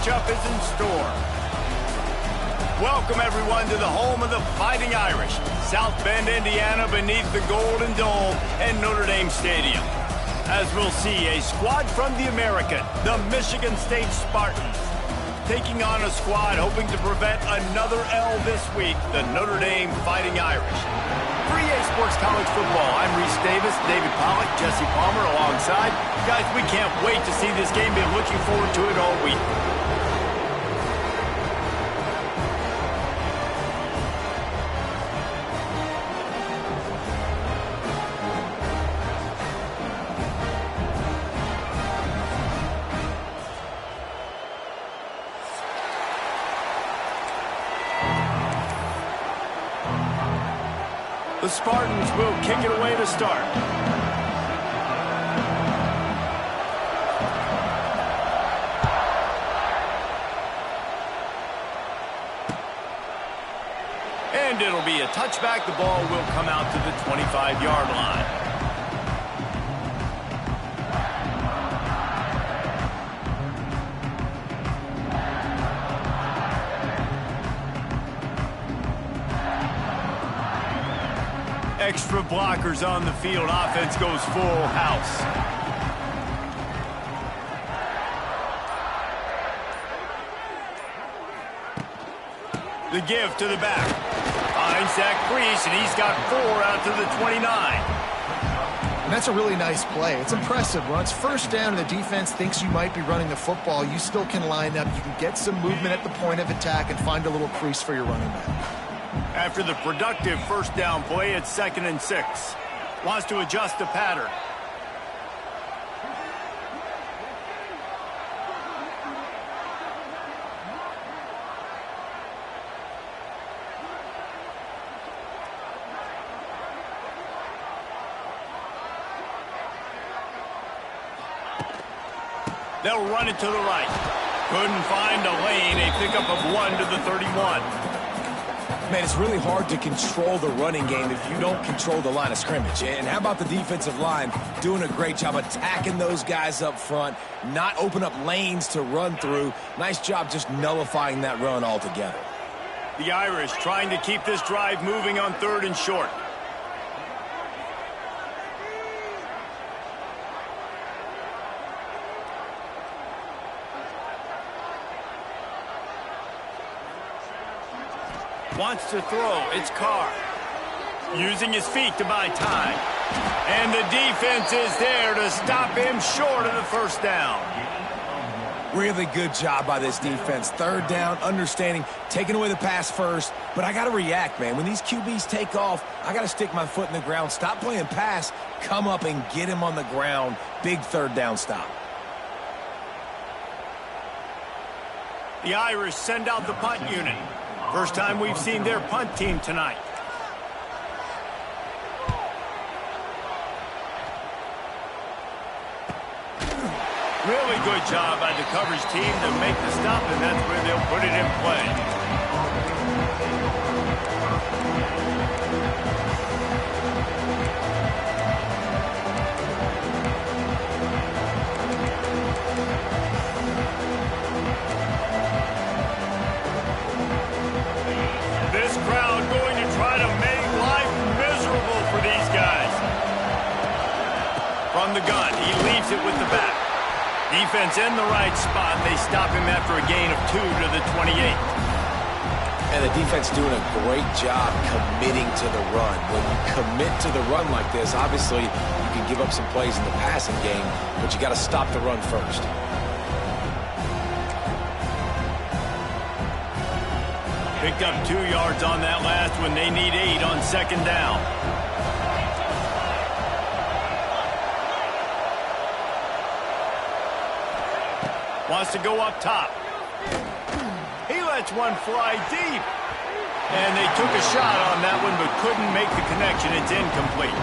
matchup is in store. Welcome, everyone, to the home of the Fighting Irish, South Bend, Indiana, beneath the Golden Dome and Notre Dame Stadium. As we'll see, a squad from the American, the Michigan State Spartans, taking on a squad hoping to prevent another L this week, the Notre Dame Fighting Irish. For EA Sports College Football, I'm Reese Davis, David Pollack, Jesse Palmer alongside. Guys, we can't wait to see this game. Been looking forward to it all week. The Spartans will kick it away to start. And it'll be a touchback. The ball will come out to the 25-yard line. Extra blockers on the field. Offense goes full house. The give to the back. Finds that crease, and he's got 4 out to the 29. And that's a really nice play. It's impressive. When it's first down and the defense thinks you might be running the football, you still can line up. You can get some movement at the point of attack and find a little crease for your running back. After the productive first down play, it's 2nd and 6. Wants to adjust the pattern. They'll run it to the right. Couldn't find a lane. A pickup of 1 to the 31. Man, it's really hard to control the running game if you don't control the line of scrimmage. And how about the defensive line doing a great job attacking those guys up front, not open up lanes to run through. Nice job just nullifying that run altogether. The Irish trying to keep this drive moving on 3rd and short. Wants to throw. It's Carr. Using his feet to buy time. And the defense is there to stop him short of the first down. Really good job by this defense. 3rd down, understanding, taking away the pass first. But I got to react, man. When these QBs take off, I got to stick my foot in the ground. Stop playing pass. Come up and get him on the ground. Big 3rd down stop. The Irish send out the punt unit. First time we've seen their punt team tonight. Really good job by the coverage team to make the stop, and that's where they'll put it in play. This crowd going to try to make life miserable for these guys. From the gun, he leaves it with the back. Defense in the right spot. They stop him after a gain of 2 to the 28. And the defense doing a great job committing to the run. When you commit to the run like this, obviously you can give up some plays in the passing game, but you got to stop the run first. Picked up 2 yards on that last one. They need 8 on 2nd down. Wants to go up top. He lets one fly deep. And they took a shot on that one, but couldn't make the connection. It's incomplete.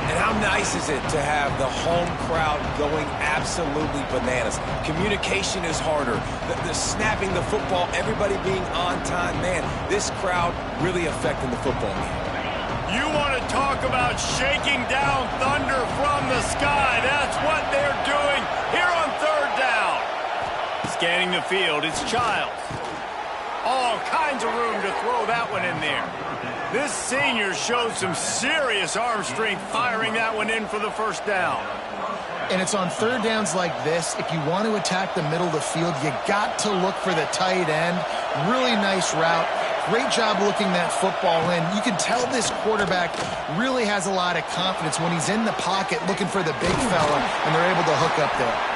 And how nice is it to have the home crowd going absolutely bananas? Communication is harder. The snapping the football, everybody being on time. Man, this crowd really affecting the football game. You want to talk about shaking down thunder from the sky. That's what they're doing here on 3rd down. Scanning the field, it's Childs. All kinds of room to throw that one in there. This senior showed some serious arm strength firing that one in for the first down. And it's on third downs like this. If you want to attack the middle of the field, you got to look for the tight end. Really nice route. Great job looking that football in. You can tell this quarterback really has a lot of confidence when he's in the pocket looking for the big fella, and they're able to hook up there.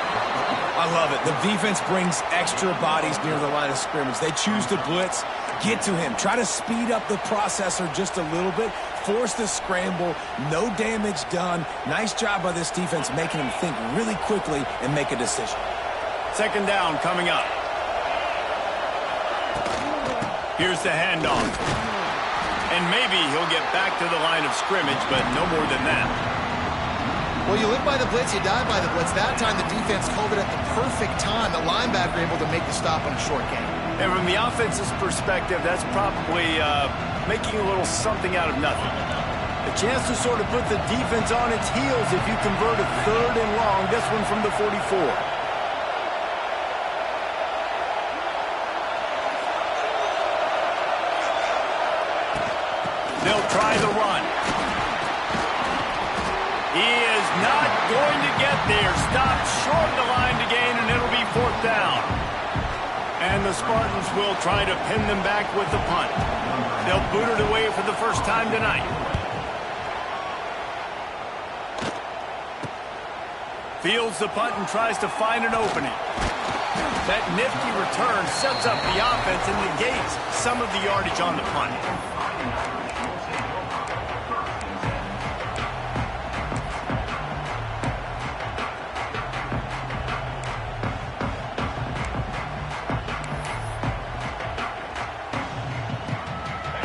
I love it. The defense brings extra bodies near the line of scrimmage. They choose to blitz, get to him, try to speed up the processor just a little bit, force the scramble, no damage done. Nice job by this defense making him think really quickly and make a decision. Second down coming up. Here's the handoff. And maybe he'll get back to the line of scrimmage, but no more than that. Well, you live by the blitz, you die by the blitz. That time the defense called it at the perfect time. The linebacker able to make the stop on a short gain. And from the offense's perspective, that's probably making a little something out of nothing. A chance to sort of put the defense on its heels if you convert a third and long. This one from the 44. They'll try the run. He is not going to get there. Stopped short of the line to gain, and it'll be fourth down. And the Spartans will try to pin them back with the punt. They'll boot it away for the first time tonight. Fields the punt and tries to find an opening. That nifty return sets up the offense and negates some of the yardage on the punt.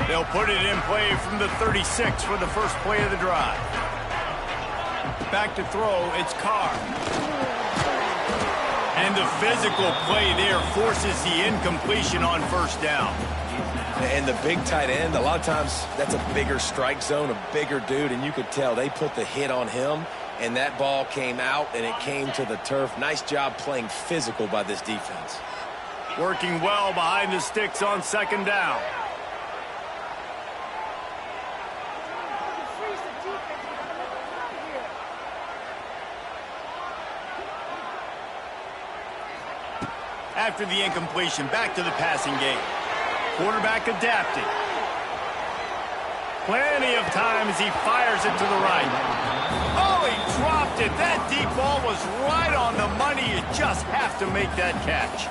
They'll put it in play from the 36 for the first play of the drive. Back to throw, it's Carr. And the physical play there forces the incompletion on first down. And the big tight end, a lot of times that's a bigger strike zone, a bigger dude, and you could tell they put the hit on him, and that ball came out, and it came to the turf. Nice job playing physical by this defense. Working well behind the sticks on second down. After the incompletion, back to the passing game. Quarterback adapting. Plenty of time as he fires it to the right. Oh, he dropped it. That deep ball was right on the money. You just have to make that catch.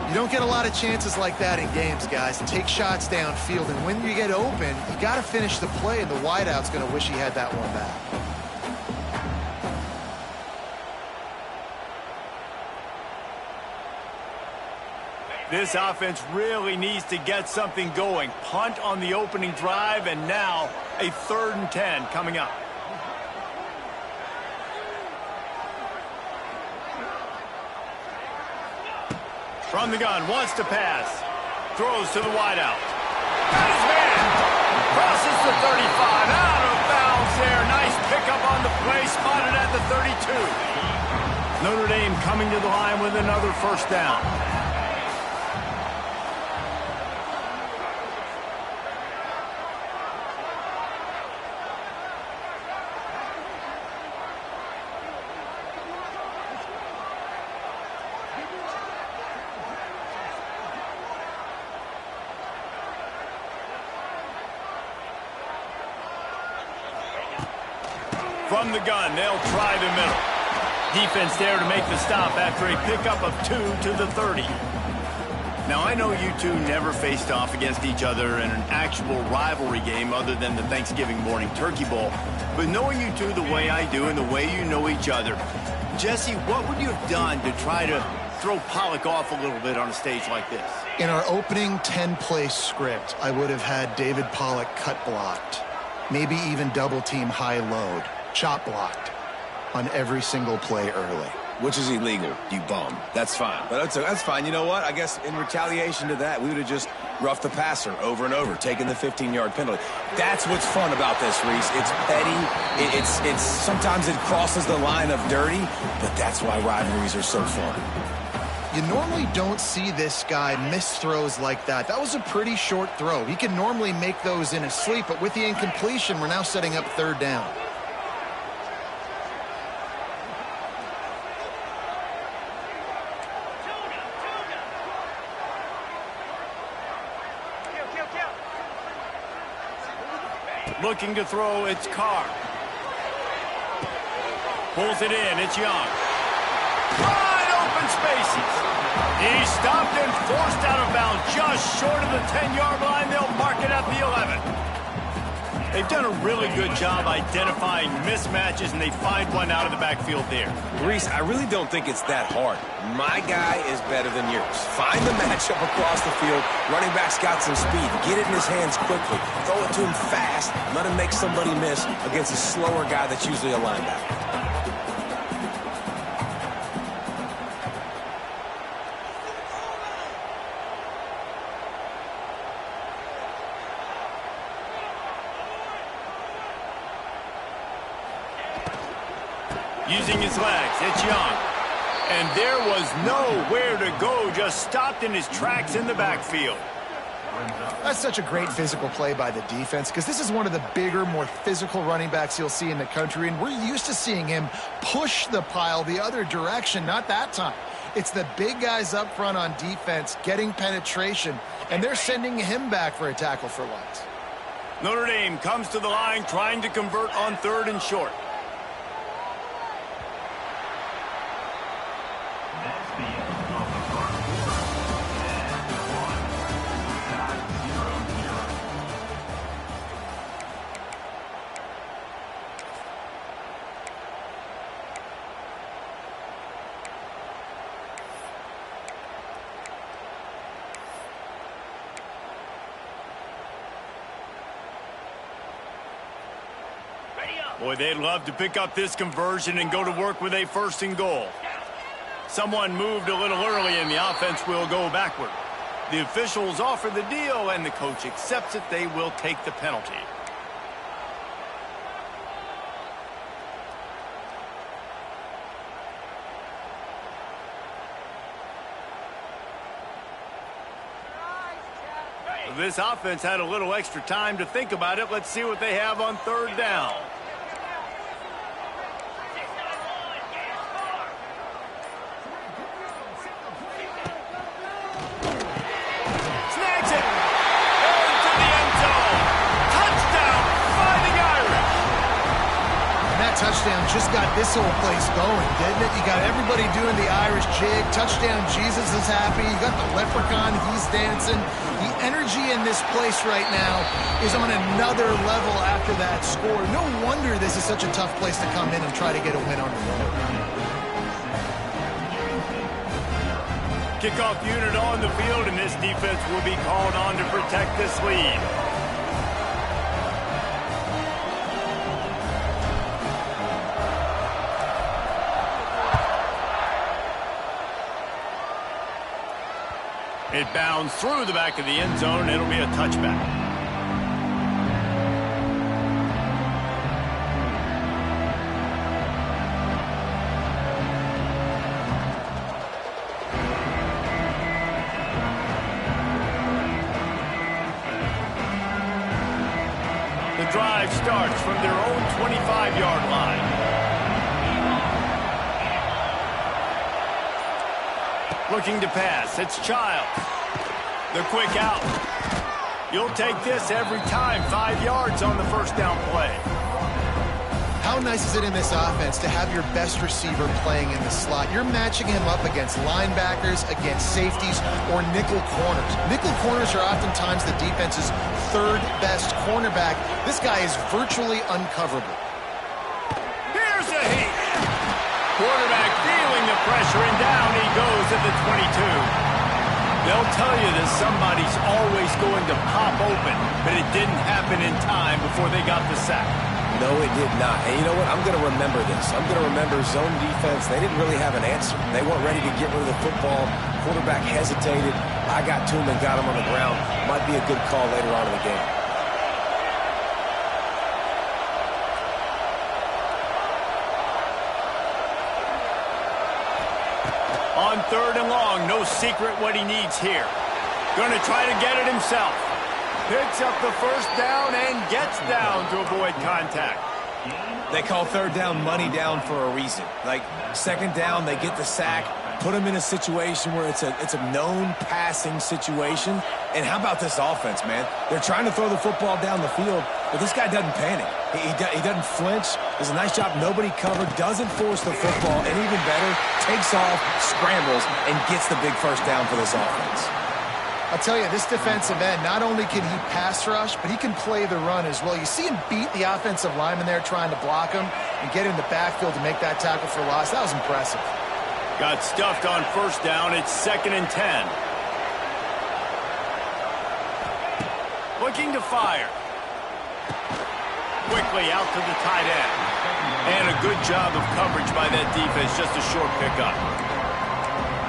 You don't get a lot of chances like that in games, guys. Take shots downfield, and when you get open, you got to finish the play, and the wideout's going to wish he had that one back. This offense really needs to get something going. Punt on the opening drive, and now a 3rd and 10 coming up. From the gun, wants to pass. Throws to the wideout. Got his man. Crosses the 35. Out of bounds there. Nice pickup on the play. Spotted at the 32. Notre Dame coming to the line with another first down. From the gun, they'll try the middle. Defense there to make the stop after a pickup of 2 to the 30. Now, I know you two never faced off against each other in an actual rivalry game other than the Thanksgiving morning turkey bowl. But knowing you two the way I do and the way you know each other, Jesse, what would you have done to try to throw Pollock off a little bit on a stage like this? In our opening 10-play script, I would have had David Pollock cut blocked, maybe even double-team high load, chop blocked on every single play early. Which is illegal, you bum. That's fine. But that's fine. You know what? I guess in retaliation to that, we would have just roughed the passer over and over, taking the 15-yard penalty. That's what's fun about this, Reese. It's petty. It's sometimes it crosses the line of dirty, but that's why rivalries are so fun. You normally don't see this guy miss throws like that. That was a pretty short throw. He can normally make those in his sleep, but with the incompletion, we're now setting up third down. Looking to throw, it's Carr. Pulls it in, it's Young. Wide open spaces. He's stopped and forced out of bounds just short of the 10-yard line. They'll mark it at the 11. They've done a really good job identifying mismatches, and they find one out of the backfield there. Reese, I really don't think it's that hard. My guy is better than yours. Find the matchup across the field. Running back's got some speed. Get it in his hands quickly. Throw it to him fast. Let him make somebody miss against a slower guy that's usually a linebacker. Using his legs, it's Young. And there was nowhere to go, just stopped in his tracks in the backfield. That's such a great physical play by the defense because this is one of the bigger, more physical running backs you'll see in the country, and we're used to seeing him push the pile the other direction. Not that time. It's the big guys up front on defense getting penetration, and they're sending him back for a tackle for loss. Notre Dame comes to the line trying to convert on 3rd and short. Boy, they'd love to pick up this conversion and go to work with a 1st and goal. Someone moved a little early and the offense will go backward. The officials offer the deal and the coach accepts it. They will take the penalty. This offense had a little extra time to think about it. Let's see what they have on 3rd down. Touchdown just got this whole place going, didn't it? You got everybody doing the Irish jig. Touchdown, Jesus is happy. You got the leprechaun, he's dancing. The energy in this place right now is on another level after that score. No wonder this is such a tough place to come in and try to get a win on the road. Kickoff unit on the field, and this defense will be called on to protect this lead. It bounds through the back of the end zone, and it'll be a touchback. The drive starts from their own 25-yard line. Looking to pass, it's Childs. The quick out. You'll take this every time. 5 yards on the 1st down play. How nice is it in this offense to have your best receiver playing in the slot? You're matching him up against linebackers, against safeties, or nickel corners. Nickel corners are oftentimes the defense's 3rd best cornerback. This guy is virtually uncoverable. Here's a heat. Quarterback feeling the pressure, and down he goes at the 22. They'll tell you that somebody's always going to pop open, but it didn't happen in time before they got the sack. No, it did not. And you know what? I'm going to remember this. I'm going to remember zone defense. They didn't really have an answer. They weren't ready to get rid of the football. Quarterback hesitated. I got to him and got him on the ground. Might be a good call later on in the game. On 3rd and long, no secret what he needs here. Going to try to get it himself. Picks up the first down and gets down to avoid contact. They call 3rd down money down for a reason. Like 2nd down, they get the sack, put them in a situation where it's a known passing situation. And how about this offense, man? They're trying to throw the football down the field, but this guy doesn't panic. He doesn't flinch. Does a nice job. Nobody covered. Doesn't force the football. And even better, takes off, scrambles, and gets the big first down for this offense. I'll tell you, this defensive end, not only can he pass rush, but he can play the run as well. You see him beat the offensive lineman there trying to block him and get him in the backfield to make that tackle for loss. That was impressive. Got stuffed on 1st down. It's 2nd and 10. Looking to fire. Quickly out to the tight end. And a good job of coverage by that defense. Just a short pickup.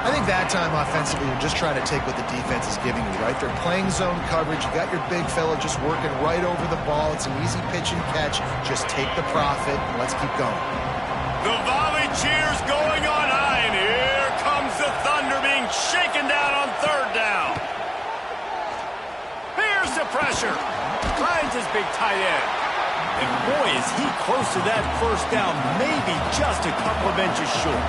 I think that time offensively, you're just trying to take what the defense is giving you, right? They're playing zone coverage. You got your big fella just working right over the ball. It's an easy pitch and catch. Just take the profit and let's keep going. The volley cheers going on high, and here comes the Thunder being shaken down on 3rd down. Here's the pressure. Finds his big tight end. And boy, is he close to that first down, maybe just a couple of inches short.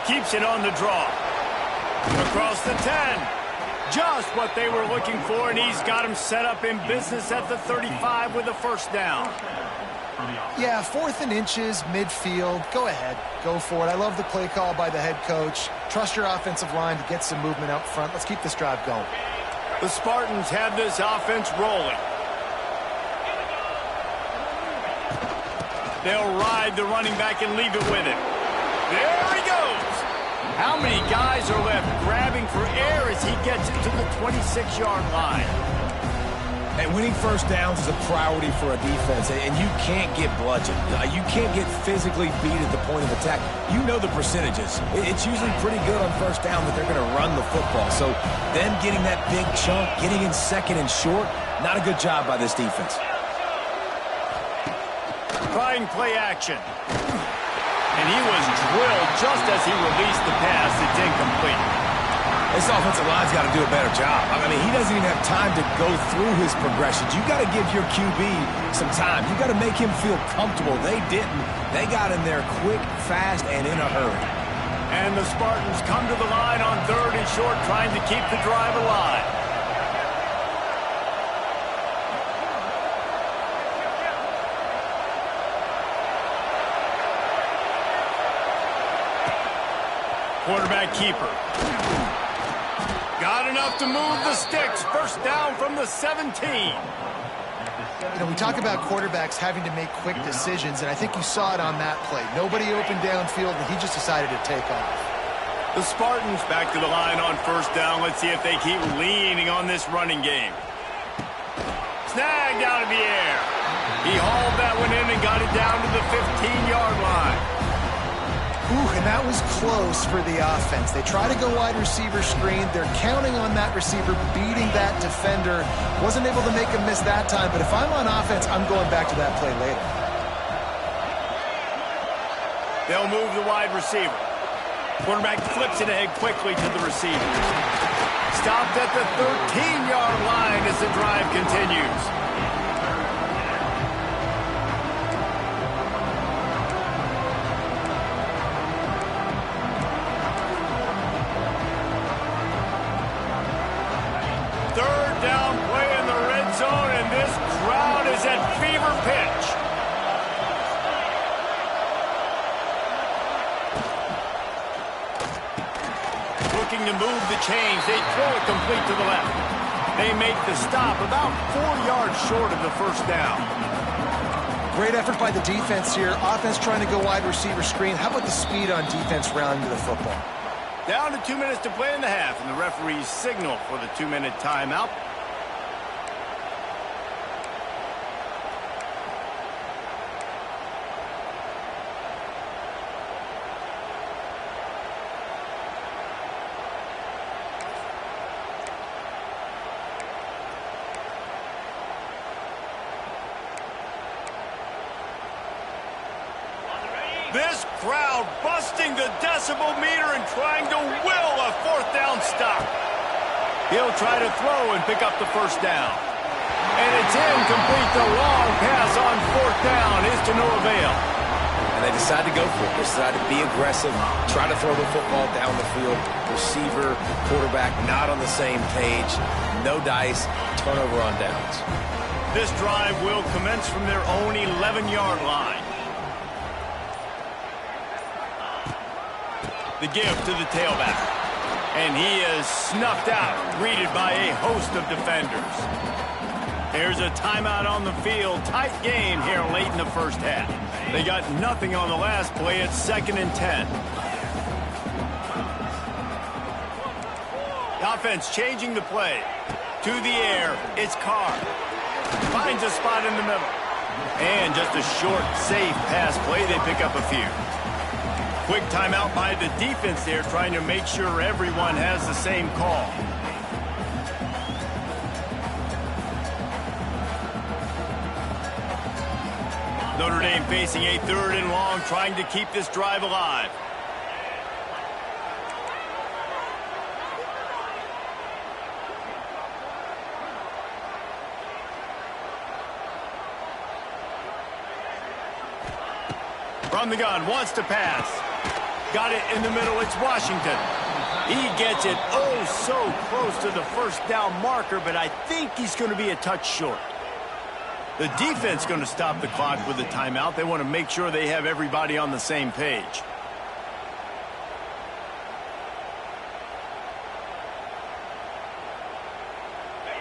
Keeps it on the draw. Across the 10. Just what they were looking for, and he's got him set up in business at the 35 with a first down. Yeah, 4th and inches, midfield. Go ahead. Go for it. I love the play call by the head coach. Trust your offensive line to get some movement out front. Let's keep this drive going. The Spartans have this offense rolling. They'll ride the running back and leave it with him. There he goes. How many guys are left grabbing for air as he gets it to the 26-yard line? And winning first downs is a priority for a defense, and you can't get bludgeoned. You can't get physically beat at the point of attack. You know the percentages. It's usually pretty good on first down that they're going to run the football. So them getting that big chunk, getting in 2nd and short, not a good job by this defense. Trying play action. And he was drilled just as he released the pass. It's incomplete. This offensive line's got to do a better job. I mean, he doesn't even have time to go through his progressions. You got to give your QB some time. You got to make him feel comfortable. They didn't. They got in there quick, fast, and in a hurry. And the Spartans come to the line on 3rd and short, trying to keep the drive alive. Quarterback keeper. Got enough to move the sticks. First down from the 17. You know, we talk about quarterbacks having to make quick decisions, and I think you saw it on that play. Nobody open downfield, and he just decided to take off. The Spartans back to the line on 1st down. Let's see if they keep leaning on this running game. Snagged out of the air. He hauled that one in and got it down to the 15-yard line. Ooh, and that was close for the offense. They try to go wide receiver screen. They're counting on that receiver beating that defender. Wasn't able to make him miss that time, but if I'm on offense, I'm going back to that play later. They'll move the wide receiver. Quarterback flips it ahead quickly to the receiver. Stopped at the 13-yard line as the drive continues. To move the chains, they throw it complete to the left. They make the stop about 4 yards short of the first down. Great effort by the defense here. Offense trying to go wide receiver screen. How about the speed on defense rounding to the football? Down to 2 minutes to play in the half, and the referees signal for the 2-minute timeout. crowd busting the decibel meter and trying to will a fourth down stop. He'll try to throw and pick up the first down. And it's incomplete. The long pass on fourth down is to no avail. And they decide to go for it. They decide to be aggressive, try to throw the football down the field. Receiver, quarterback, not on the same page. No dice, turnover on downs. This drive will commence from their own 11-yard line. The give to the tailback. And he is snuffed out, greeted by a host of defenders. There's a timeout on the field. Tight game here late in the first half. They got nothing on the last play. It's 2nd and 10. The offense changing the play. To the air, it's Carr. Finds a spot in the middle. And just a short, safe pass play. They pick up a few. Quick timeout by the defense there, trying to make sure everyone has the same call. Notre Dame facing a 3rd and long, trying to keep this drive alive. From the gun, wants to pass. Got it in the middle, it's Washington. He gets it oh so close to the first down marker, but I think he's going to be a touch short. The defense going to stop the clock with a timeout. They want to make sure they have everybody on the same page.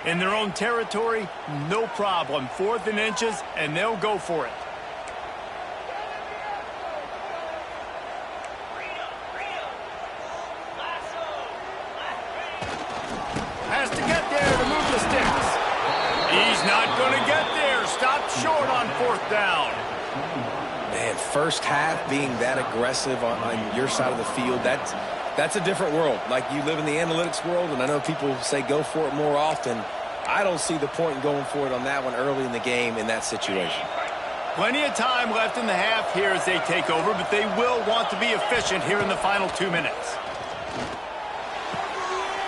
In their own territory, no problem. 4th and inches, and they'll go for it. Has to get there to move the sticks. He's not going to get there. Stopped short on 4th down. Man, first half being that aggressive on your side of the field, that's a different world. Like, you live in the analytics world, and I know people say go for it more often. I don't see the point in going for it on that one early in the game in that situation. Plenty of time left in the half here as they take over, but they will want to be efficient here in the final 2 minutes.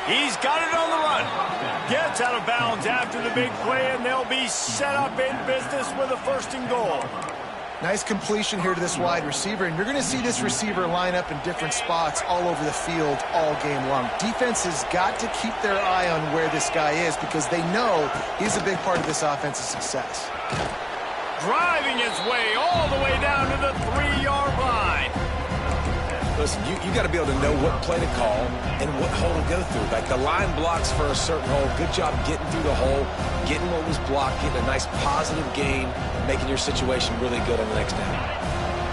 He's got it on the run. Gets out of bounds after the big play, and they'll be set up in business with a 1st and goal. Nice completion here to this wide receiver, and you're going to see this receiver line up in different spots all over the field all game long. Defense has got to keep their eye on where this guy is because they know he's a big part of this offense's success. Driving his way all the way down to the 3-yard line. Listen, you got to be able to know what play to call and what hole to go through. Like, the line blocks for a certain hole. Good job getting through the hole, getting what was blocked, getting a nice positive gain, making your situation really good on the next down.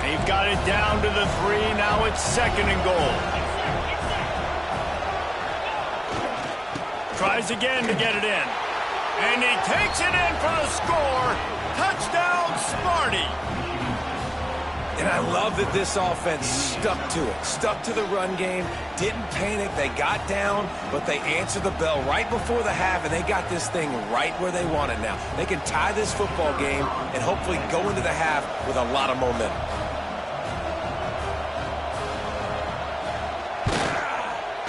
They've got it down to the 3. Now it's 2nd and goal. Tries again to get it in. And he takes it in for the score. Touchdown, Sparty. And I love that this offense stuck to it, stuck to the run game, didn't panic. They got down, but they answered the bell right before the half, and they got this thing right where they want it now. They can tie this football game and hopefully go into the half with a lot of momentum.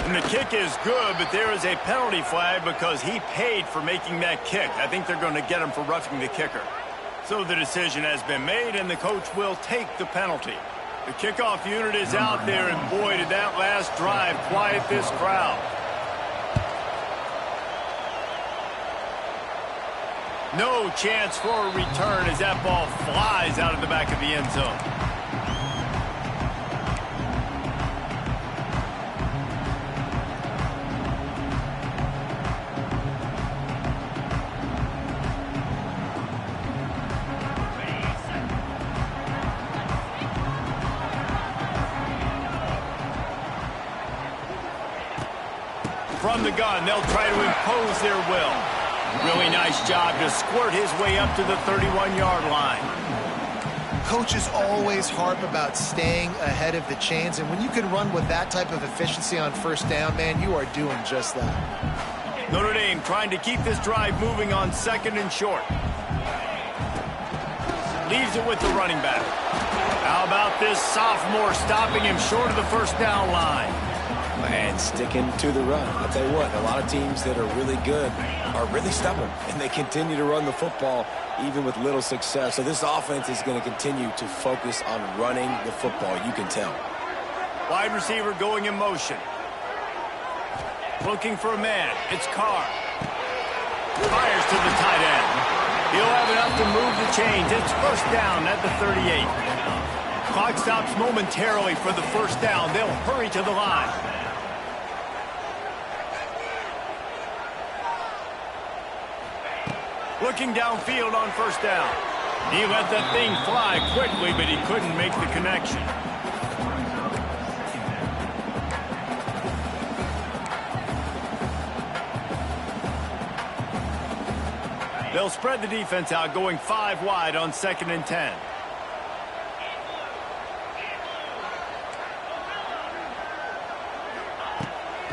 And the kick is good, but there is a penalty flag because he paid for making that kick. I think they're going to get him for roughing the kicker. So the decision has been made, and the coach will take the penalty. The kickoff unit is out there, and boy, did that last drive quiet this crowd. No chance for a return as that ball flies out of the back of the end zone. From the gun, they'll try to impose their will. Really nice job to squirt his way up to the 31-yard line. Coaches always harp about staying ahead of the chains, and when you can run with that type of efficiency on 1st down, man, you are doing just that. Notre Dame trying to keep this drive moving on 2nd and short. Leaves it with the running back. How about this sophomore stopping him short of the first down line? And sticking to the run. I'll tell you what, a lot of teams that are really good are really stubborn, and they continue to run the football even with little success. So this offense is going to continue to focus on running the football, you can tell. Wide receiver going in motion. Looking for a man. It's Carr. Fires to the tight end. He'll have enough to move the chains. It's first down at the 38. Clock stops momentarily for the first down. They'll hurry to the line. Looking downfield on first down. He let that thing fly quickly, but he couldn't make the connection. They'll spread the defense out, going 5 wide on 2nd and 10.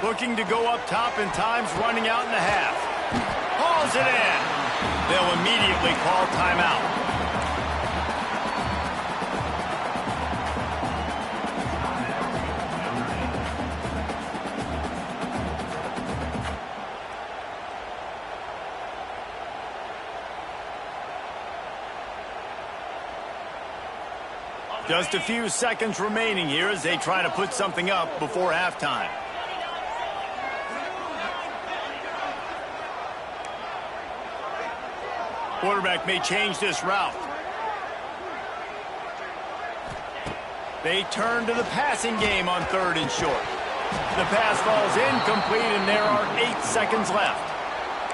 Looking to go up top, and time's running out in the half. Hauls it in. They'll immediately call timeout. Just a few seconds remaining here as they try to put something up before halftime. Quarterback may change this route. They turn to the passing game on 3rd and short. The pass falls incomplete, and there are 8 seconds left.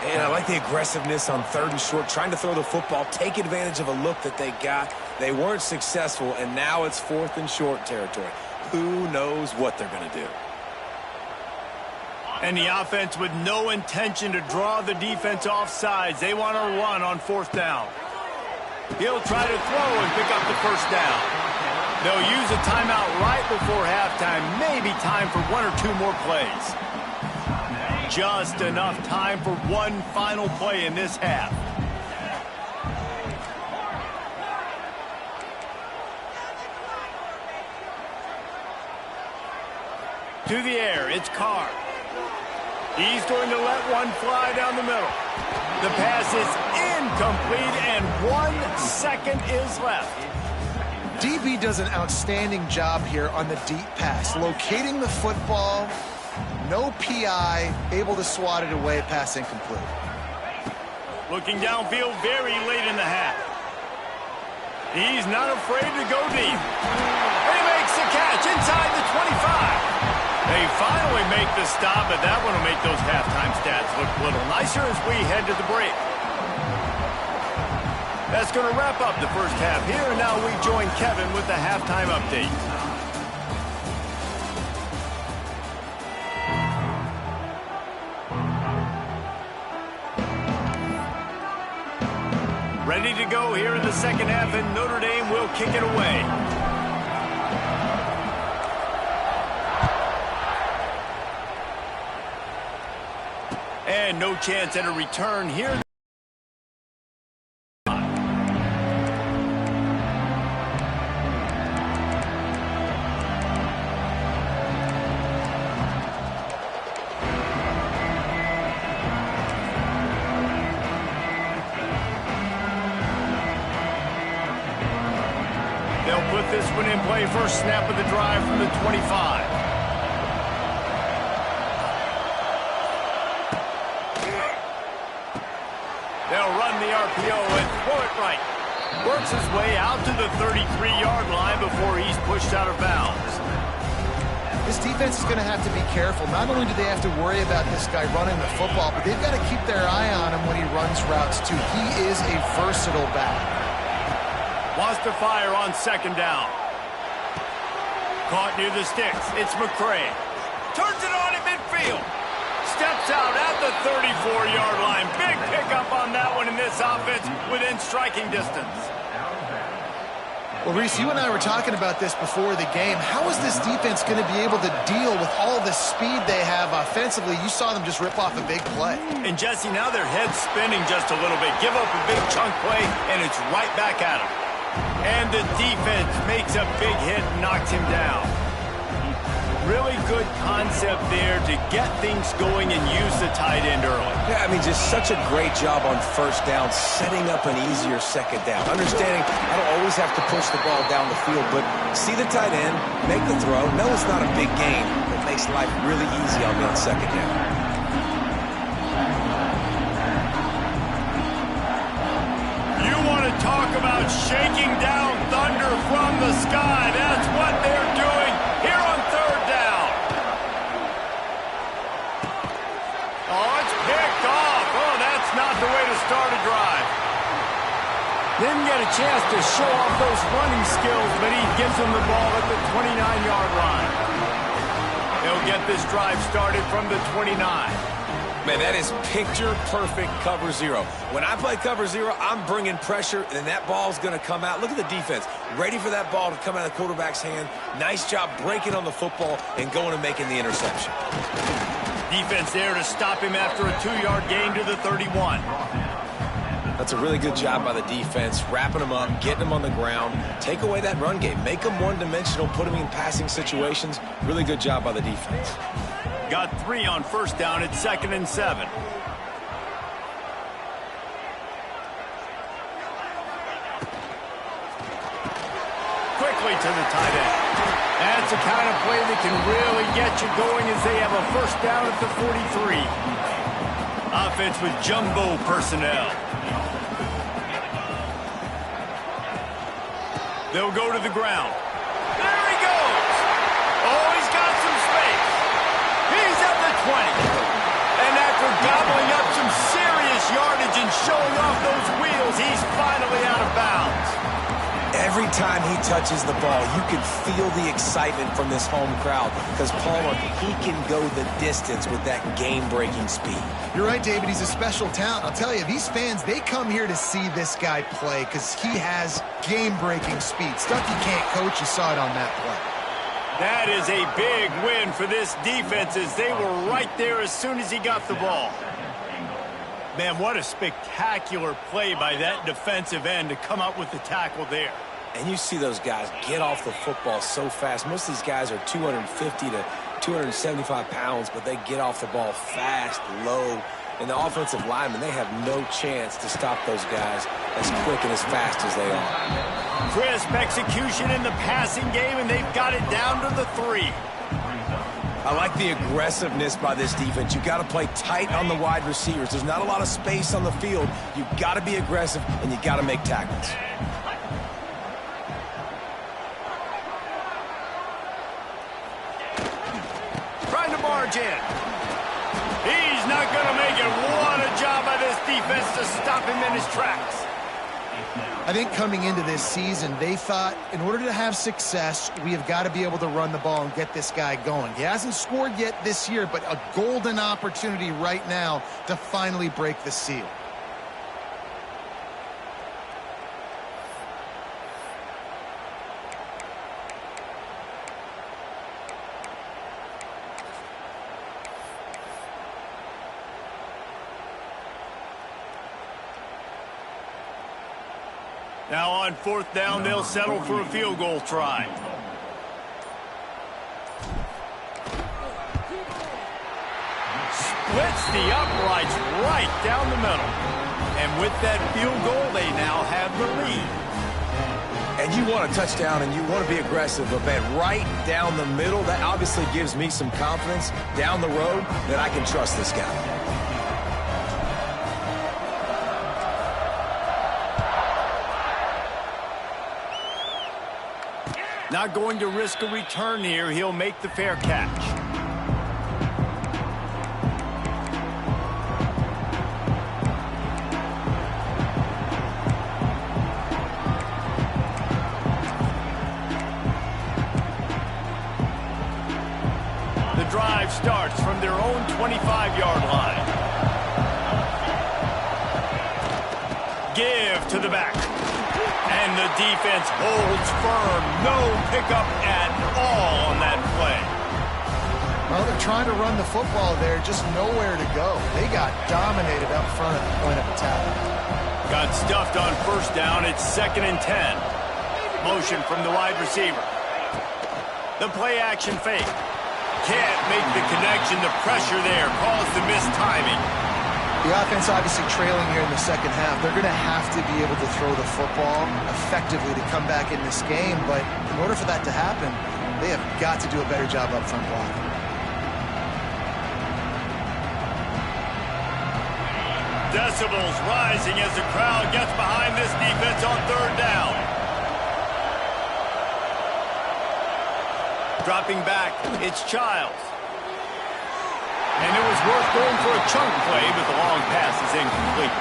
And I like the aggressiveness on 3rd and short, trying to throw the football, take advantage of a look that they got. They weren't successful, and now it's 4th and short territory. Who knows what they're going to do? And the offense with no intention to draw the defense off sides. They want to run on 4th down. He'll try to throw and pick up the first down. They'll use a timeout right before halftime. Maybe time for 1 or 2 more plays. Just enough time for one final play in this half. To the air, it's Carr. He's going to let one fly down the middle. The pass is incomplete, and 1 second is left. DB does an outstanding job here on the deep pass, locating the football, no PI, able to swat it away, pass incomplete. Looking downfield very late in the half. He's not afraid to go deep. And he makes the catch inside the 25. They finally make the stop, but that one will make those halftime stats look a little nicer as we head to the break. That's going to wrap up the first half here, and now we join Kevin with the halftime update. Ready to go here in the second half, and Notre Dame will kick it away. And no chance at a return here. They'll put this one in play. First snap of the drive from the 25. They'll run the RPO and throw it right. Works his way out to the 33-yard line before he's pushed out of bounds. This defense is going to have to be careful. Not only do they have to worry about this guy running the football, but they've got to keep their eye on him when he runs routes, too. He is a versatile back. Wants to fire on 2nd down. Caught near the sticks. It's McCray. Turns it on at midfield. Steps out at the 34-yard line. Big pickup on that one in this offense within striking distance. Well, Reese, you and I were talking about this before the game. How is this defense going to be able to deal with all the speed they have offensively? You saw them just rip off a big play. And, Jesse, now their head's spinning just a little bit. Give up a big chunk play, and it's right back at them. And the defense makes a big hit and knocks him down. Really good concept there to get things going and use the tight end early. Yeah, I mean, just such a great job on first down, setting up an easier second down. Understanding I don't always have to push the ball down the field, but see the tight end, make the throw. No, it's not a big gain, but makes life really easy on me on second down. You want to talk about shaking down thunder from the sky. That's what they're doing here on third down. Oh, it's picked off. Oh, that's not the way to start a drive. Didn't get a chance to show off those running skills, but he gives them the ball at the 29-yard line. They'll get this drive started from the 29. Man, that is picture-perfect cover zero. When I play cover zero, I'm bringing pressure, and that ball's going to come out. Look at the defense. Ready for that ball to come out of the quarterback's hand. Nice job breaking on the football and going and making the interception. Defense there to stop him after a 2-yard gain to the 31. That's a really good job by the defense, wrapping them up, getting them on the ground. Take away that run game. Make them one-dimensional, put them in passing situations. Really good job by the defense. Got 3 on first down at 2nd and 7. Quickly to the tight end. That's the kind of play that can really get you going as they have a first down at the 43. Offense with jumbo personnel. They'll go to the ground. There he goes. Oh, he's got some space. He's at the 20. And after gobbling up some serious yardage and showing off those wheels, he's finally out of bounds. Every time he touches the ball, you can feel the excitement from this home crowd because Palmer, he can go the distance with that game-breaking speed. You're right, David. He's a special talent. I'll tell you, these fans, they come here to see this guy play because he has game-breaking speed. Stuff you can't coach. You saw it on that play. That is a big win for this defense as they were right there as soon as he got the ball. Man, what a spectacular play by that defensive end to come up with the tackle there. And you see those guys get off the football so fast. Most of these guys are 250 to 275 pounds, but they get off the ball fast, low. And the offensive linemen, they have no chance to stop those guys as quick and as fast as they are. Crisp execution in the passing game, and they've got it down to the 3. I like the aggressiveness by this defense. You've got to play tight on the wide receivers. There's not a lot of space on the field. You've got to be aggressive, and you've got to make tackles. Trying to barge in. He's not going to make it. What a job by this defense to stop him in his tracks. I think coming into this season, they thought in order to have success, we have got to be able to run the ball and get this guy going. He hasn't scored yet this year, but a golden opportunity right now to finally break the seal. Now on 4th down, they'll settle for a field goal try. Splits the uprights right down the middle. And with that field goal, they now have the lead. And you want a touchdown and you want to be aggressive, but man, right down the middle, that obviously gives me some confidence down the road that I can trust this guy. Not going to risk a return here. He'll make the fair catch. The drive starts from their own 25-yard line. Give to the back. And the defense holds firm. No pickup at all on that play. Well, they're trying to run the football there, just nowhere to go. They got dominated up front at the point of attack. Got stuffed on first down. It's 2nd and 10. Motion from the wide receiver. The play action fake. Can't make the connection. The pressure there caused the missed timing. The offense obviously trailing here in the second half. They're going to have to be able to throw the football effectively to come back in this game. But in order for that to happen, they have got to do a better job up front blocking. Decibels rising as the crowd gets behind this defense on third down. Dropping back, it's Childs. And it was worth going for a chunk play, but the long pass is incomplete.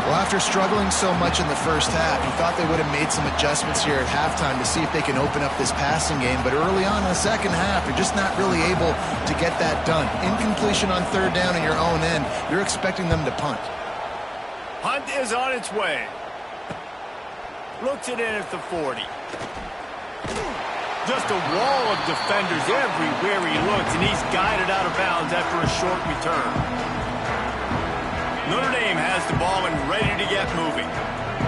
Well, after struggling so much in the first half, you thought they would have made some adjustments here at halftime to see if they can open up this passing game. But early on in the second half, you're just not really able to get that done. Incompletion on third down in your own end, you're expecting them to punt. Punt is on its way. Looks it in at the 40. Just a wall of defenders everywhere he looks, and he's guided out of bounds after a short return. Notre Dame has the ball and ready to get moving.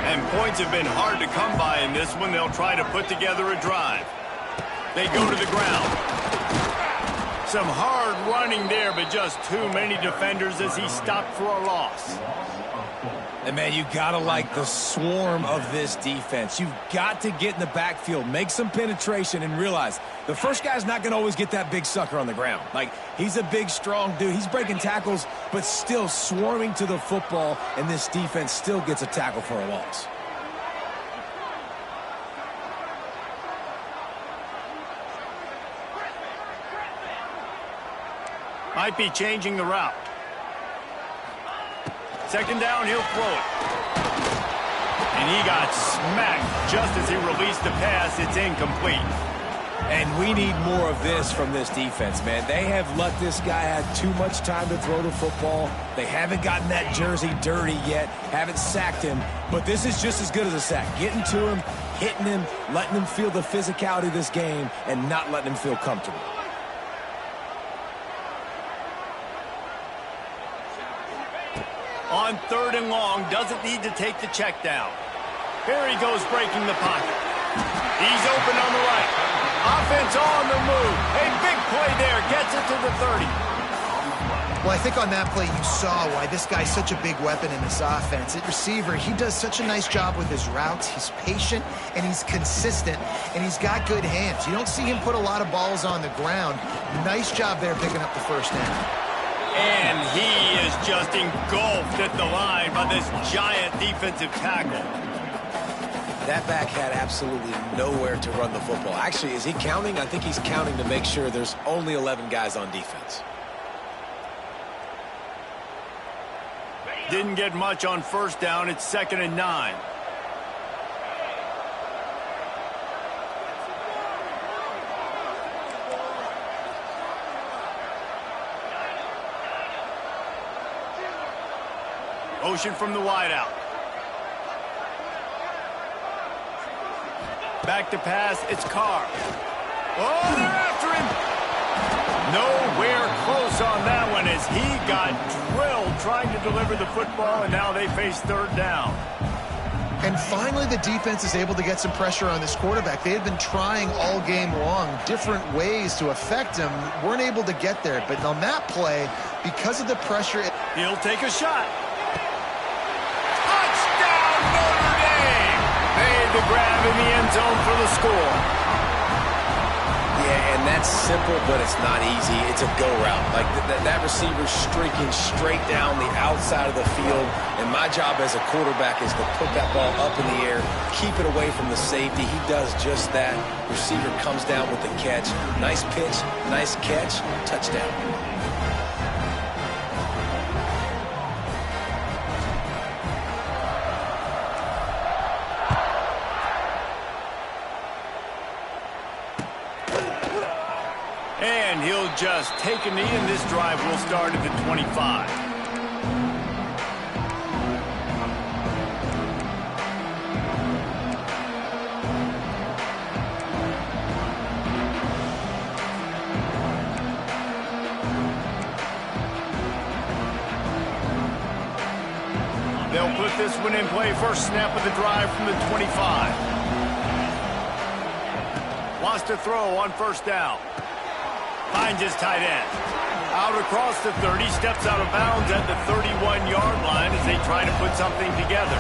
And points have been hard to come by in this one. They'll try to put together a drive. They go to the ground. Some hard running there, but just too many defenders as he stopped for a loss. And, man, you got to like the swarm of this defense. You've got to get in the backfield, make some penetration, and realize the first guy's not going to always get that big sucker on the ground. Like, he's a big, strong dude. He's breaking tackles, but still swarming to the football, and this defense still gets a tackle for a loss. Might be changing the route. Second down, he'll throw it. And he got smacked just as he released the pass. It's incomplete. And we need more of this from this defense, man. They have let this guy have too much time to throw the football. They haven't gotten that jersey dirty yet, haven't sacked him. But this is just as good as a sack. Getting to him, hitting him, letting him feel the physicality of this game, and not letting him feel comfortable. On third and long, doesn't need to take the check down. Here he goes breaking the pocket. He's open on the right. Offense on the move. A big play there. Gets it to the 30. Well, I think on that play you saw why this guy's such a big weapon in this offense. At receiver, he does such a nice job with his routes. He's patient, and he's consistent, and he's got good hands. You don't see him put a lot of balls on the ground. Nice job there picking up the first down. And he is just engulfed at the line by this giant defensive tackle. That back had absolutely nowhere to run the football. Actually, is he counting? I think he's counting to make sure there's only 11 guys on defense. Didn't get much on first down. It's 2nd and 9. Motion from the wideout. Back to pass, it's Carr. Oh, they're after him. Nowhere close on that one as he got drilled trying to deliver the football, and now they face third down. And finally, the defense is able to get some pressure on this quarterback. They had been trying all game long different ways to affect him. Weren't able to get there. But on that play, because of the pressure... He'll take a shot. Touchdown, Notre Dame! Made the grab in the end zone for the score. Yeah, and that's simple, but it's not easy. It's a go route. Like that receiver's streaking straight down the outside of the field, and my job as a quarterback is to put that ball up in the air, keep it away from the safety. He does just that. Receiver comes down with the catch. Nice pitch, nice catch, touchdown. And he'll just take a knee, and this drive will start at the 25. They'll put this one in play. First snap of the drive from the 25. to throw on first down. Finds his tight end. Out across the 30, steps out of bounds at the 31-yard line as they try to put something together.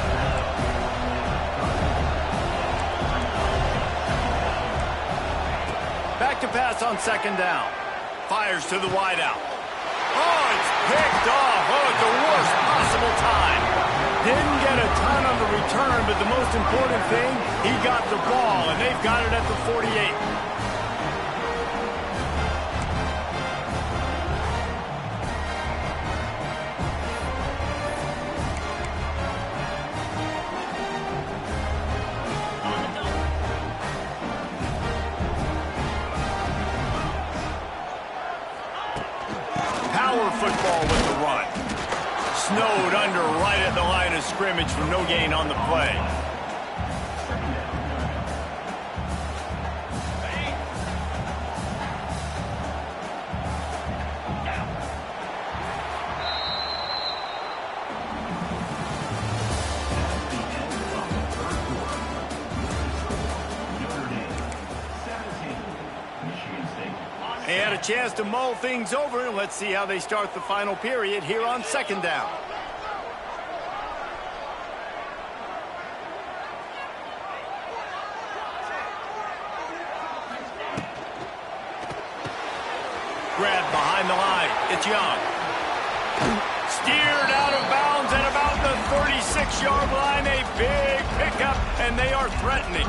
Back to pass on second down. Fires to the wideout. Oh, it's picked off. Oh, at the worst possible time. Didn't get a ton on the return, but the most important thing, he got the ball, and they've got it at the 48. Power football with the run. Snowed under right at the line of scrimmage for no gain on the play. They had a chance to mull things over. Let's see how they start the final period here on second down. Grabbed behind the line. It's Young. Steered out of bounds at about the 36-yard line. A big pickup, and they are threatening.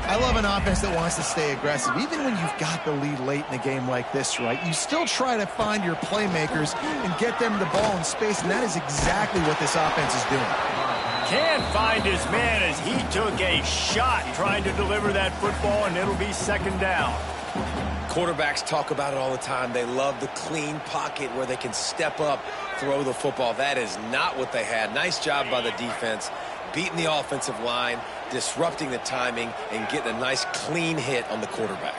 I love an offense that wants to stay aggressive. Even when you've got the lead late in a game like this, right, you still try to find your playmakers and get them the ball in space, and that is exactly what this offense is doing. Can't find his man as he took a shot trying to deliver that football, and it'll be second down. Quarterbacks talk about it all the time. They love the clean pocket where they can step up, throw the football. That is not what they had. Nice job by the defense, beating the offensive line, disrupting the timing, and getting a nice clean hit on the quarterback.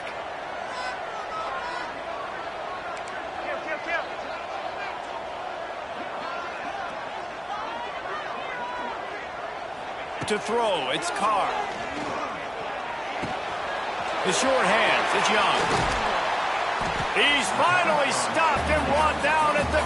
To throw, it's Carr. The short hands, it's Young. He's finally stopped and brought down at the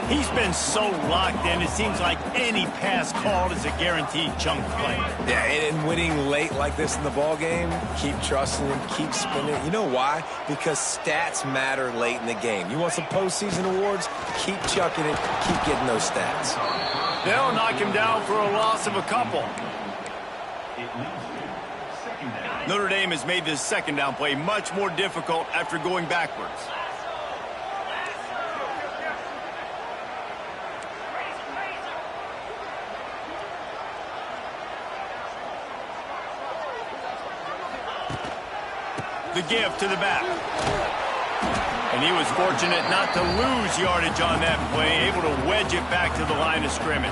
15. He's been so locked in, it seems like any pass called is a guaranteed chunk play. Yeah, and winning late like this in the ball game, keep trusting him, keep spinning. You know why? Because stats matter late in the game. You want some postseason awards? Keep chucking it, keep getting those stats. They'll knock him down for a loss of a couple. Notre Dame has made this second down play much more difficult after going backwards. The give to the back. And he was fortunate not to lose yardage on that play, able to wedge it back to the line of scrimmage.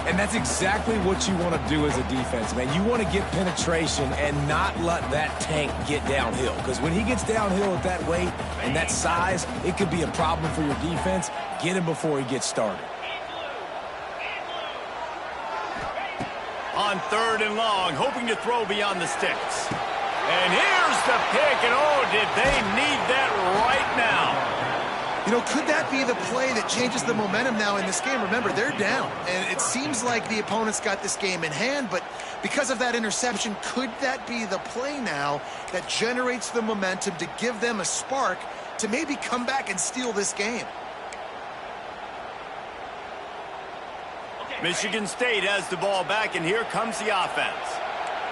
And that's exactly what you want to do as a defense, man. You want to get penetration and not let that tank get downhill. Because when he gets downhill at that weight and that size, it could be a problem for your defense. Get him before he gets started. On third and long, hoping to throw beyond the sticks. And here's the pick, and oh, did they need that right now. You know, could that be the play that changes the momentum now in this game? Remember, they're down, and it seems like the opponent's got this game in hand, but because of that interception, could that be the play now that generates the momentum to give them a spark to maybe come back and steal this game? Michigan State has the ball back, and here comes the offense.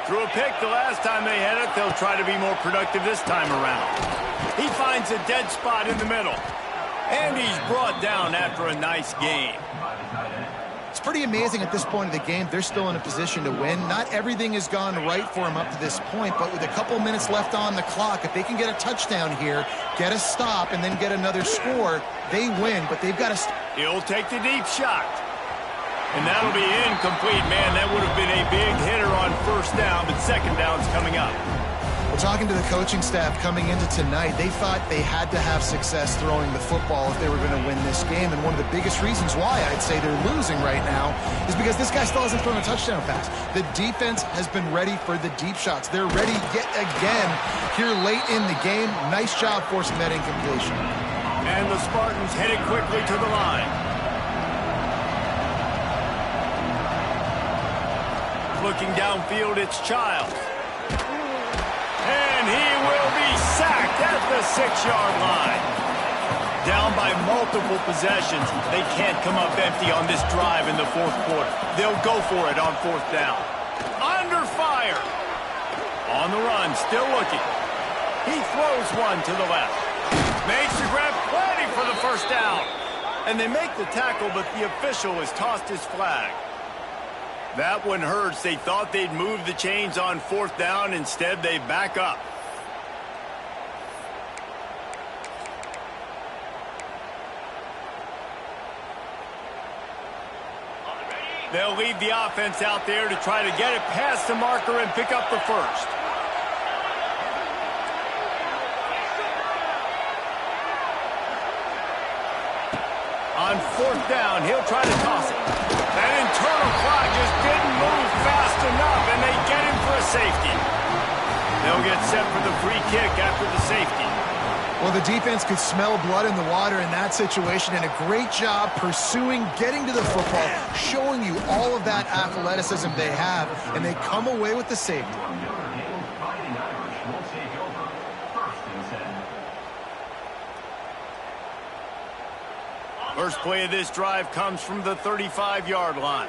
Threw a pick the last time they had it. They'll try to be more productive this time around. He finds a dead spot in the middle. And he's brought down after a nice game. It's pretty amazing at this point of the game. They're still in a position to win. Not everything has gone right for them up to this point, but with a couple minutes left on the clock, if they can get a touchdown here, get a stop, and then get another score, they win, but they've got to... He'll take the deep shot. And that'll be incomplete, man. That would have been a big hitter on first down, but second down's coming up. Well, talking to the coaching staff coming into tonight, they thought they had to have success throwing the football if they were going to win this game. And one of the biggest reasons why I'd say they're losing right now is because this guy still hasn't thrown a touchdown pass. The defense has been ready for the deep shots. They're ready yet again here late in the game. Nice job forcing that incompletion. And the Spartans headed quickly to the line. Looking downfield, it's Childs. And he will be sacked at the 6-yard line. Down by multiple possessions. They can't come up empty on this drive in the fourth quarter. They'll go for it on fourth down. Under fire. On the run, still looking. He throws one to the left. Makes the grab, plenty for the first down. And they make the tackle, but the official has tossed his flag. That one hurts. They thought they'd move the chains on fourth down. Instead, they back up. They'll leave the offense out there to try to get it past the marker and pick up the first. On fourth down, he'll try to toss it. That internal clock just didn't move fast enough, and they get him for a safety. They'll get set for the free kick after the safety. Well, the defense could smell blood in the water in that situation, and a great job pursuing, getting to the football, showing you all of that athleticism they have, and they come away with the safety. First play of this drive comes from the 35-yard line.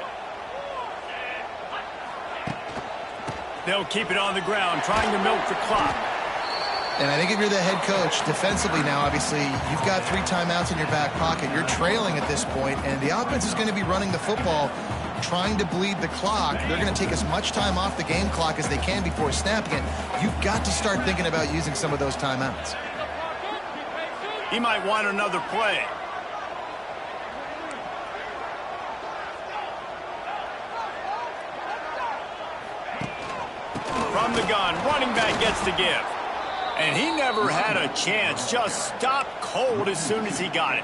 They'll keep it on the ground, trying to milk the clock. And I think if you're the head coach, defensively now, obviously, you've got 3 timeouts in your back pocket. You're trailing at this point, and the offense is going to be running the football, trying to bleed the clock. They're going to take as much time off the game clock as they can before snapping it. You've got to start thinking about using some of those timeouts. He might want another play. From the gun, running back gets the give. And he never had a chance, just stopped cold as soon as he got it.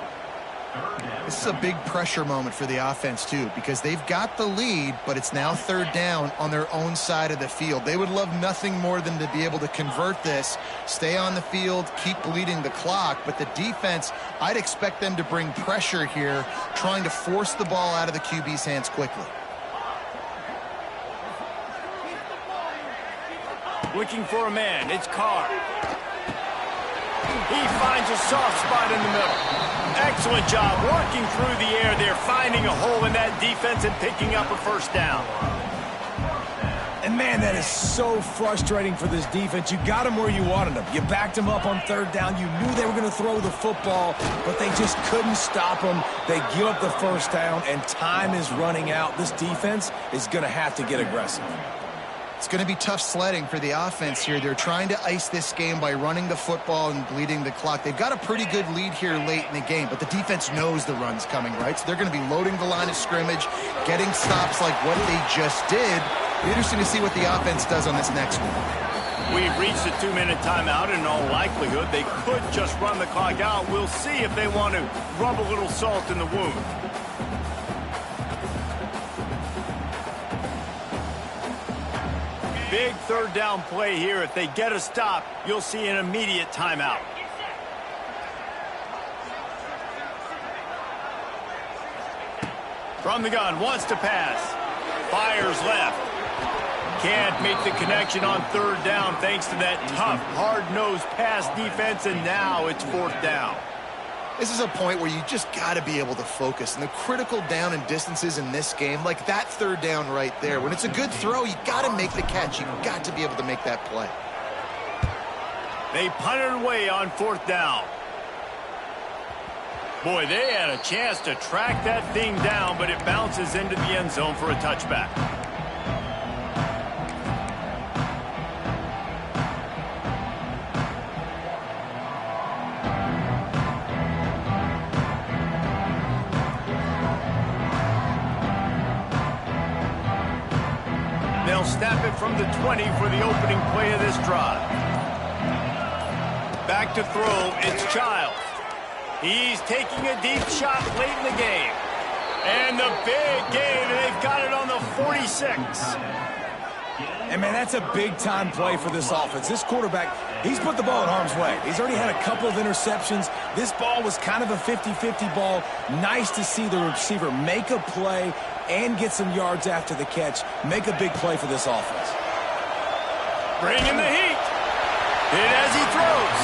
This is a big pressure moment for the offense, too, because they've got the lead, but it's now third down on their own side of the field. They would love nothing more than to be able to convert this, stay on the field, keep bleeding the clock, but the defense, I'd expect them to bring pressure here, trying to force the ball out of the QB's hands quickly. Looking for a man, it's Carr. He finds a soft spot in the middle. Excellent job working through the air there, finding a hole in that defense and picking up a first down. And man, that is so frustrating for this defense. You got them where you wanted them. You backed them up on third down. You knew they were going to throw the football, but they just couldn't stop them. They give up the first down, and time is running out. This defense is going to have to get aggressive. It's going to be tough sledding for the offense here. They're trying to ice this game by running the football and bleeding the clock. They've got a pretty good lead here late in the game, but the defense knows the run's coming, right? So they're going to be loading the line of scrimmage, getting stops like what they just did. Be interesting to see what the offense does on this next one. We've reached the 2-minute timeout, and in all likelihood, they could just run the clock out. We'll see if they want to rub a little salt in the wound. Big third down play here. If they get a stop, you'll see an immediate timeout. From the gun, wants to pass. Fires left. Can't make the connection on third down thanks to that tough, hard-nosed pass defense, and now it's fourth down. This is a point where you just got to be able to focus. And the critical down and distances in this game, like that third down right there, when it's a good throw, you got to make the catch. You got to be able to make that play. They punted away on fourth down. Boy, they had a chance to track that thing down, but it bounces into the end zone for a touchback. They'll snap it from the 20 for the opening play of this drive. back to throw. It's Childs. He's taking a deep shot late in the game. And the big game, and they've got it on the 46. And, man, that's a big-time play for this offense. This quarterback, he's put the ball in harm's way. He's already had a couple of interceptions. This ball was kind of a 50-50 ball. Nice to see the receiver make a play and get some yards after the catch. Make a big play for this offense. Bringing the heat. Hit as he throws.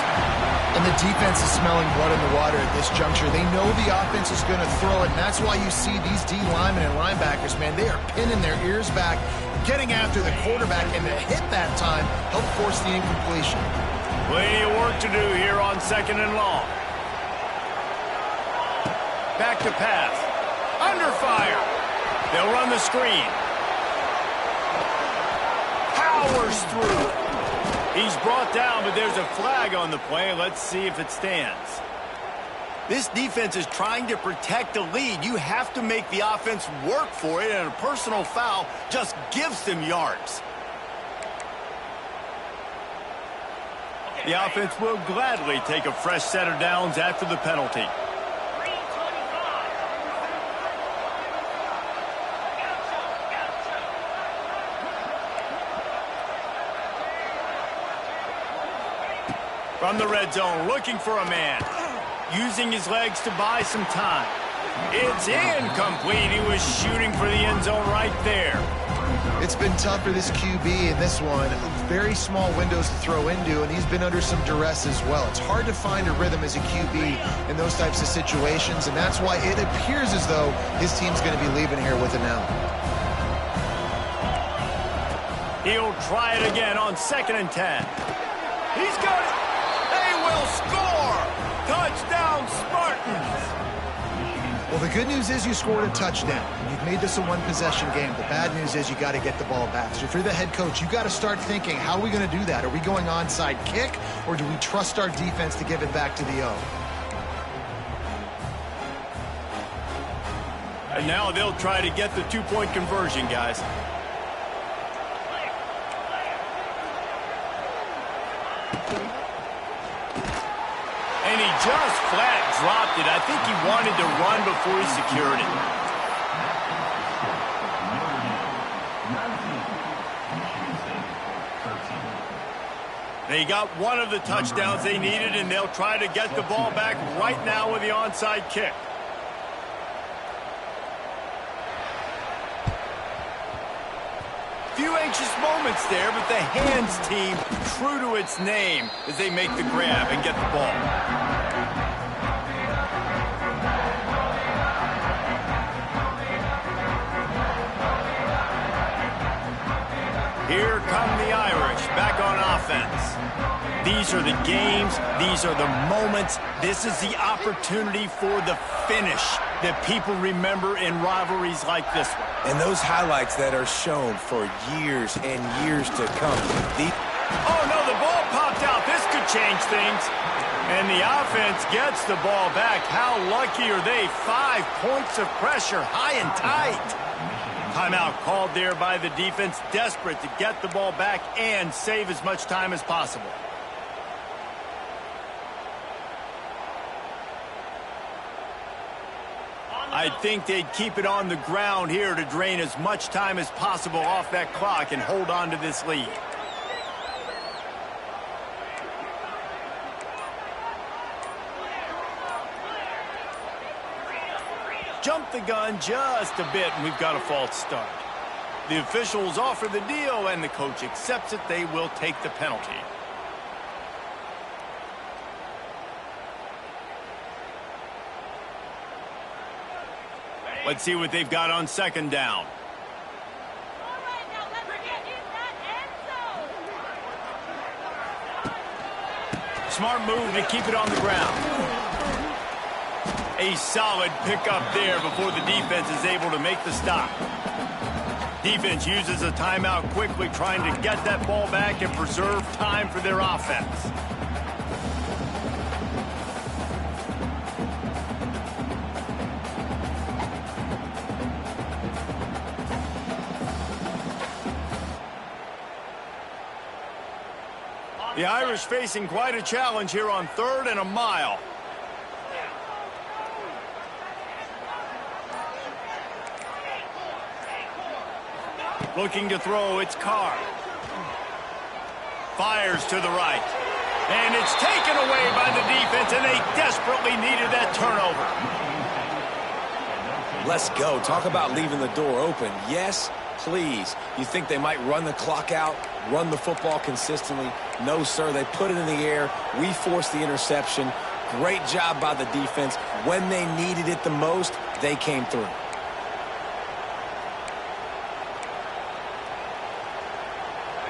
And the defense is smelling blood in the water at this juncture. They know the offense is going to throw it, and that's why you see these D linemen and linebackers, man, they are pinning their ears back, getting after the quarterback, and the hit that time helped force the incompletion. Plenty of work to do here on 2nd and long. Back to pass. Under fire. They'll run the screen. Powers through. He's brought down, but there's a flag on the play. Let's see if it stands. This defense is trying to protect the lead. You have to make the offense work for it, and a personal foul just gives them yards. The offense will gladly take a fresh set of downs after the penalty. From the red zone, looking for a man. Using his legs to buy some time. It's incomplete. He was shooting for the end zone right there. It's been tough for this QB in this one. Very small windows to throw into, and he's been under some duress as well. It's hard to find a rhythm as a QB in those types of situations, and that's why it appears as though his team's going to be leaving here with it now. He'll try it again on 2nd and 10. He's got it. They will score. Touchdown, Spartans. Well, the good news is you scored a touchdown. You've made this a one-possession game. The bad news is you got to get the ball back. So if you're the head coach, you got to start thinking, how are we going to do that? Are we going onside kick, or do we trust our defense to give it back to the O? And now they'll try to get the two-point conversion, guys. And he just flat dropped it. I think he wanted to run before he secured it. They got one of the touchdowns they needed, and they'll try to get the ball back right now with the onside kick. Few anxious moments there, but the hands team true to its name as they make the grab and get the ball. Here come the Irish back on offense. These are the games. These are the moments. This is the opportunity for the finish that people remember in rivalries like this one. And those highlights that are shown for years and years to come. Oh, no, the ball popped out. This could change things. And the offense gets the ball back. How lucky are they? 5 points of pressure, high and tight. Timeout called there by the defense, desperate to get the ball back and save as much time as possible. I think they'd keep it on the ground here to drain as much time as possible off that clock and hold on to this lead. Jumped the gun just a bit, and we've got a false start. The officials offer the deal, and the coach accepts it. They will take the penalty. Let's see what they've got on 2nd down. Smart move to keep it on the ground. A solid pickup there before the defense is able to make the stop. Defense uses a timeout quickly, trying to get that ball back and preserve time for their offense. The Irish facing quite a challenge here on 3rd and a mile. Looking to throw, it's Carr. Fires to the right. And it's taken away by the defense, and they desperately needed that turnover. Let's go. Talk about leaving the door open. Yes, please. You think they might run the clock out, run the football consistently? No, sir. They put it in the air. We forced the interception. Great job by the defense. When they needed it the most, they came through.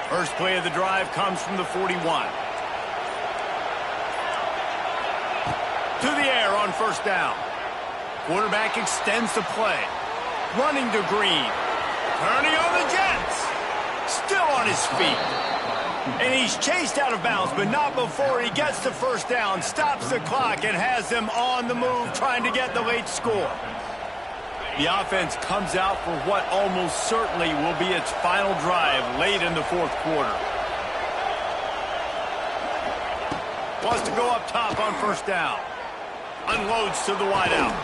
First play of the drive comes from the 41. To the air on 1st down. Quarterback extends the play. Running to Green. Turning on the Jets. Still on his feet. And he's chased out of bounds, but not before he gets the 1st down. Stops the clock and has them on the move, trying to get the late score. The offense comes out for what almost certainly will be its final drive late in the 4th quarter. Wants to go up top on 1st down. Unloads to the wideout.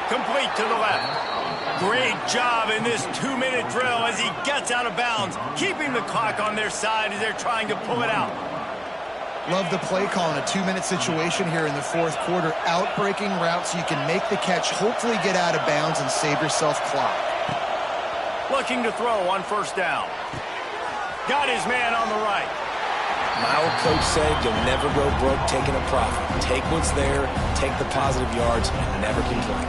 Complete to the left. Great job in this 2-minute drill as he gets out of bounds, keeping the clock on their side as they're trying to pull it out. Love the play call in a 2-minute situation here in the 4th quarter. Out-breaking route so you can make the catch, hopefully get out of bounds and save yourself clock. Looking to throw on 1st down. Got his man on the right. My old coach said you'll never go broke taking a profit. Take what's there, take the positive yards, and never complain.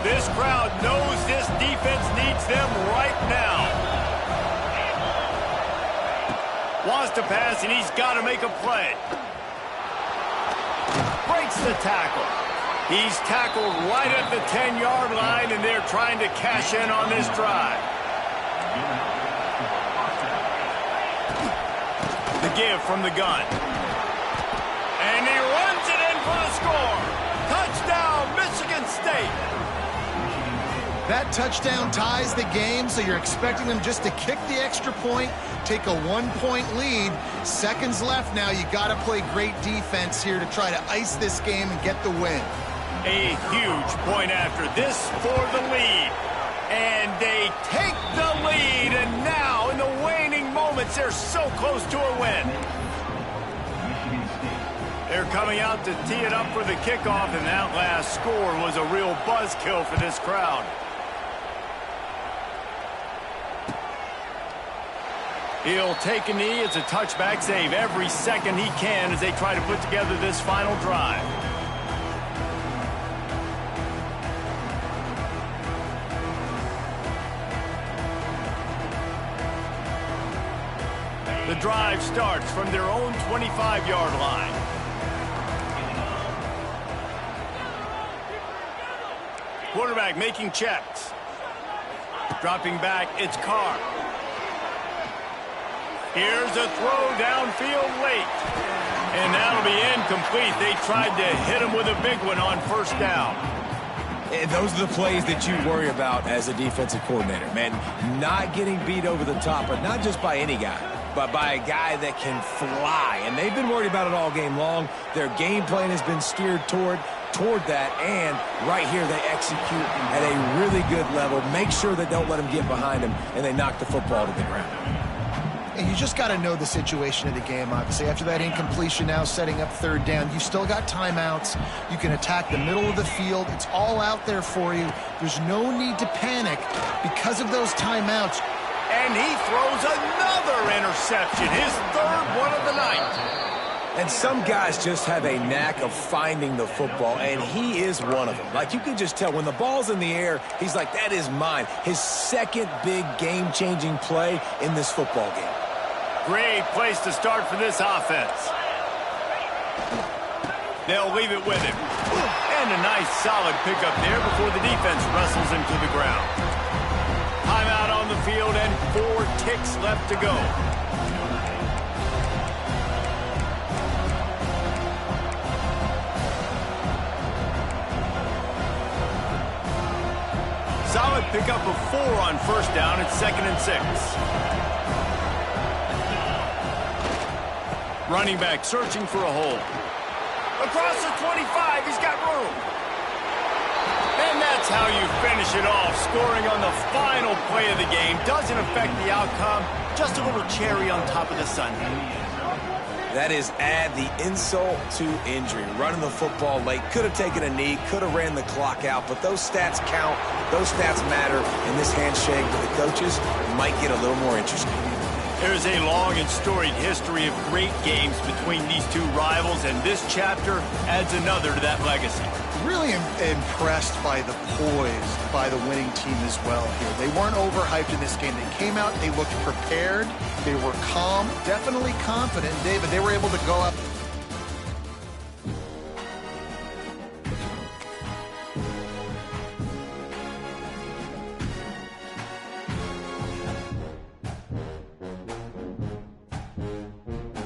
This crowd knows this defense needs them right now. Wants to pass, and he's got to make a play. Breaks the tackle. He's tackled right at the 10-yard line, and they're trying to cash in on this drive. The give from the gun. And he runs it in for the score. Touchdown, Michigan State. That touchdown ties the game, so you're expecting them just to kick the extra point, take a 1-point lead. Seconds left now. You got to play great defense here to try to ice this game and get the win. A huge point after this for the lead. And they take the lead, and now in the waning moments, they're so close to a win. They're coming out to tee it up for the kickoff, and that last score was a real buzzkill for this crowd. He'll take a knee. It's a touchback save every second he can as they try to put together this final drive. The drive starts from their own 25-yard line. Quarterback making checks. Dropping back, it's Carr. Here's a throw downfield late. And that'll be incomplete. They tried to hit him with a big one on 1st down. Those are the plays that you worry about as a defensive coordinator, man. Not getting beat over the top, but not just by any guy, but by a guy that can fly. And they've been worried about it all game long. Their game plan has been steered toward that, and right here they execute at a really good level. Make sure they don't let them get behind them, and they knock the football to the ground. And you just got to know the situation of the game, obviously. After that incompletion now setting up 3rd down, you still got timeouts. You can attack the middle of the field. It's all out there for you. There's no need to panic because of those timeouts. And he throws another interception, his 3rd one of the night. And some guys just have a knack of finding the football, and he is one of them. Like, you can just tell when the ball's in the air, he's like, that is mine. His 2nd big game-changing play in this football game. Great place to start for this offense. They'll leave it with him. And a nice solid pickup there before the defense wrestles him to the ground. Timeout on the field and 4 ticks left to go. solid pickup of 4 on first down at 2nd and 6. Running back searching for a hole. Across the 25, he's got room. And that's how you finish it off. Scoring on the final play of the game doesn't affect the outcome. Just a little cherry on top of the sundae. That is add the insult to injury. Running the football late, could have taken a knee, could have ran the clock out, but those stats count, those stats matter, and this handshake with the coaches might get a little more interesting. There's a long and storied history of great games between these two rivals, and this chapter adds another to that legacy. Really impressed by the poise by the winning team as well here. They weren't overhyped in this game. They came out, they looked prepared, they were calm, definitely confident. David, they were able to go up